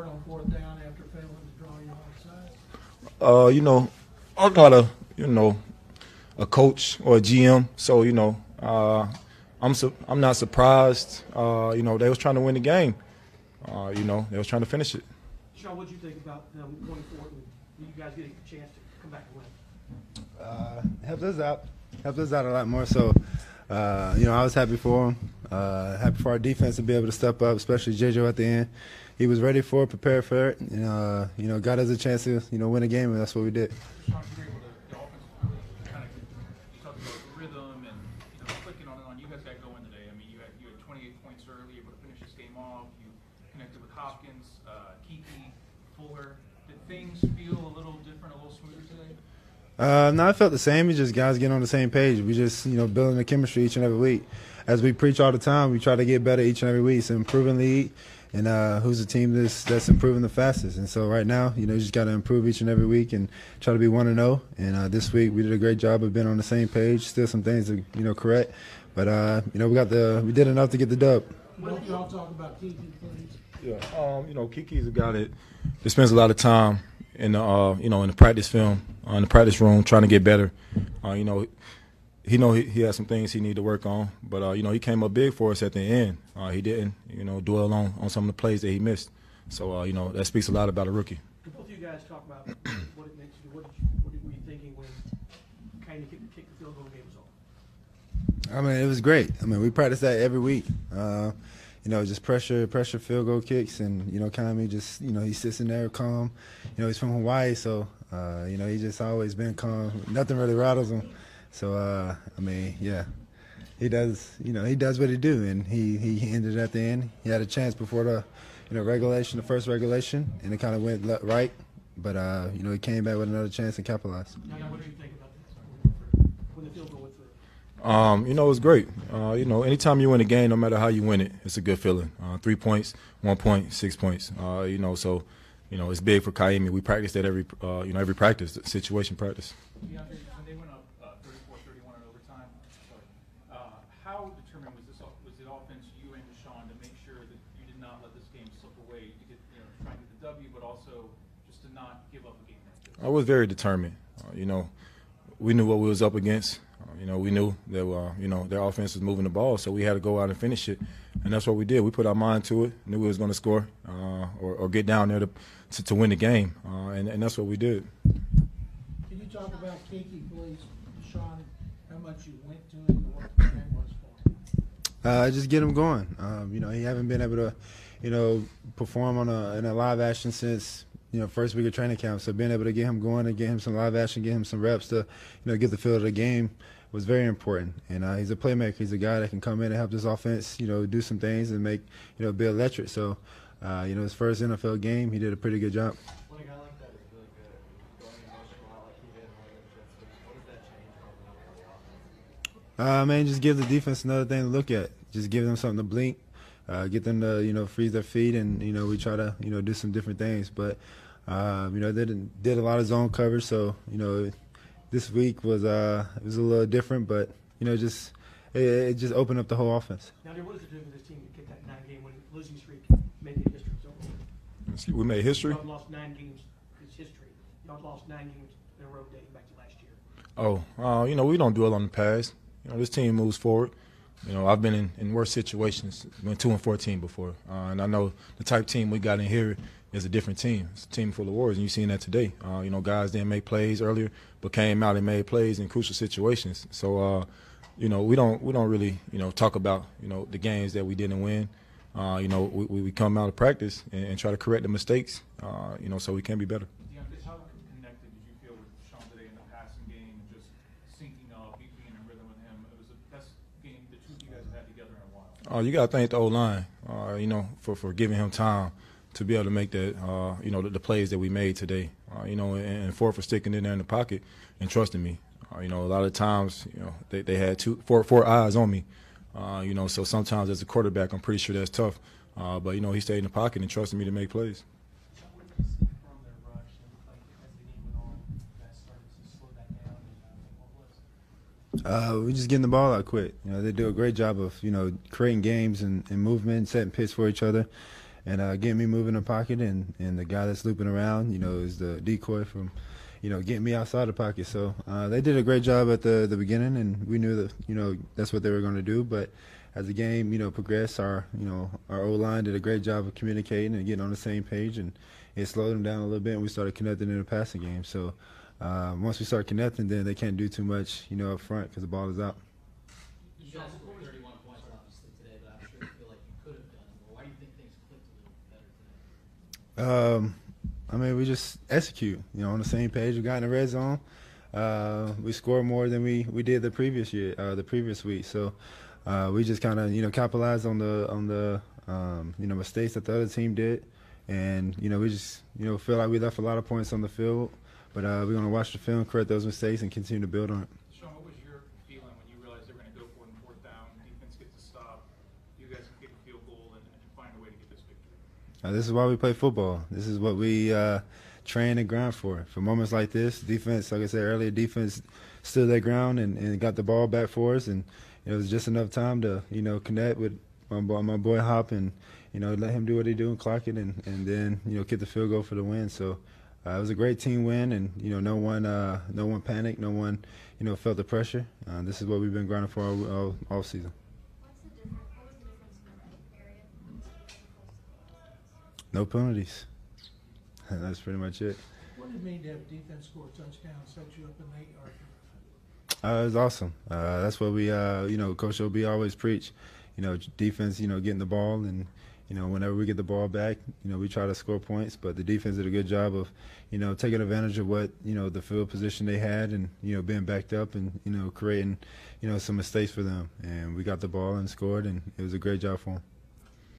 for it on fourth down after failing to draw your offside? I'm not a coach or a GM, so I'm not surprised. They was trying to win the game. They was trying to finish it. Deshaun, what did you think about them going forward and you guys getting a chance to come back and win? Helped us out a lot more. So, I was happy for him. Happy for our defense to be able to step up, especially JJ at the end. He was ready for it, prepared for it, and got us a chance to win a game, and that's what we did. Deshaun, you were able to, the offense kind of, you talked about rhythm and clicking on and on. You guys got going today. I mean, you had 28 points early, able to finish this game off. You connected with Hopkins, Kiki, Fuller. Did things feel a little different, a little smoother today? No, I felt the same. It's just guys getting on the same page. We just, building the chemistry each and every week. As we preach all the time, we try to get better each and every week. It's an improving league, and who's the team that's improving the fastest. And so right now, you just got to improve each and every week and try to be 1-0. And this week we did a great job of being on the same page. Still some things to correct, but we did enough to get the dub. What y'all talk about Kiki, please? Yeah, Kiki's a guy that spends a lot of time in the in the practice film, in the practice room, trying to get better. He has some things he need to work on, but he came up big for us at the end. He didn't dwell on some of the plays that he missed. So that speaks a lot about a rookie. Can both of you guys talk about what it meant to you? What were you thinking when kind of kicked the field goal game was over? I mean, it was great. I mean, we practice that every week. Just pressure field goal kicks, and Kami just he sits in there calm. He's from Hawaii, so he just always been calm. Nothing really rattles him. So he does what he do, and he ended at the end. He had a chance before the the first regulation, and it kind of went right, but he came back with another chance and capitalized. Now, what do you think about this when the field goal went through? It was great. Anytime you win a game, no matter how you win it, it's a good feeling. 3 points, 1 point, 6 points. So it's big for Kaimi. We practice that every practice, situation practice. DeAndre, when they went up 34-31 in overtime, how determined was the offense, you and Deshaun, to make sure that you did not let this game slip away to get, trying to get the W, but also just to not give up a game like this? I was very determined. We knew what we was up against. We knew that their offense was moving the ball, so we had to go out and finish it, and that's what we did. We put our mind to it, knew we was going to score or get down there to win the game, and that's what we did. Can you talk about Kiki, please, Deshaun? How much you went to him and what the plan was for him? Just get him going. He haven't been able to, perform in a live action since first week of training camp. So being able to get him going and get him some live action, get him some reps to, get the feel of the game was very important. And he's a playmaker. He's a guy that can come in and help this offense, do some things and make, be electric. So, his first NFL game, he did a pretty good job. When a guy like that is really good at going emotional out like he did in what does that change on the offense? Just give the defense another thing to look at. Just give them something to blink. Get them to freeze their feet, and we try to do some different things. But they did a lot of zone coverage, so this week was it was a little different, but it just opened up the whole offense. Now, what does it do for this team to kick that 9-game winning losing streak, making history? So We made history. y'all lost 9 games. It's history. Y'all lost 9 games in a row dating back to last year. We don't dwell on the past. This team moves forward. I've been in worse situations. Been 2-14 before, and I know the type of team we got in here is a different team. It's a team full of warriors, and you've seen that today. Guys didn't make plays earlier, but came out and made plays in crucial situations. So, we don't really talk about the games that we didn't win. We come out of practice and try to correct the mistakes. So we can be better. DeAndre, how connected did you feel with Deshaun today in the passing game and just syncing up, being in rhythm with him? It was the best game the two of you guys have had together in a while. You got to thank the O-line, for giving him time to be able to make that, the plays that we made today, and for sticking in there in the pocket and trusting me. A lot of times, they had four eyes on me, so sometimes as a quarterback, I'm pretty sure that's tough. But, he stayed in the pocket and trusted me to make plays. What did you see from their rush? It looked like as the game went on, you guys started to slow that down. What was it? We just getting the ball out quick. They do a great job of, creating games and movement, setting picks for each other. and getting me moving in the pocket, and the guy that's looping around, is the decoy from, getting me outside the pocket. So they did a great job at the beginning, and we knew that, that's what they were going to do. But as the game, progressed, our O-line did a great job of communicating and getting on the same page, and it slowed them down a little bit, and we started connecting in the passing game. So once we start connecting, then they can't do too much, up front because the ball is out. You guys scored 31 points obviously today, but I'm sure you feel like you could have done more. Why do you think things clicked a little better today? I mean, we just execute, on the same page. We got in the red zone. We scored more than we did the previous week. So we just kind of, capitalized on the mistakes that the other team did. And, we just, feel like we left a lot of points on the field. But we're going to watch the film, correct those mistakes, and continue to build on it. Deshaun, what was your feeling when you realized they were going to go for it on fourth down, defense gets a stop, you guys can kick a field goal and find a way to get this victory? This is why we play football. This is what we train and grind for. For moments like this, defense, like I said earlier, defense stood their ground and got the ball back for us. And it was just enough time to, connect with my boy Hop and, let him do what he do and clock it and then, kick the field goal for the win. So it was a great team win, and, no one panicked, no one, felt the pressure. This is what we've been grinding for all season. What was the difference in the area? No penalties. That's pretty much it. What did it mean to have defense score a touchdown, set you up in the 8-yard line? It was awesome. That's what we, Coach OB always preach. Defense, getting the ball, and whenever we get the ball back, we try to score points. But the defense did a good job of, taking advantage of what the field position they had, and being backed up, and creating some mistakes for them. And we got the ball and scored, and it was a great job for them.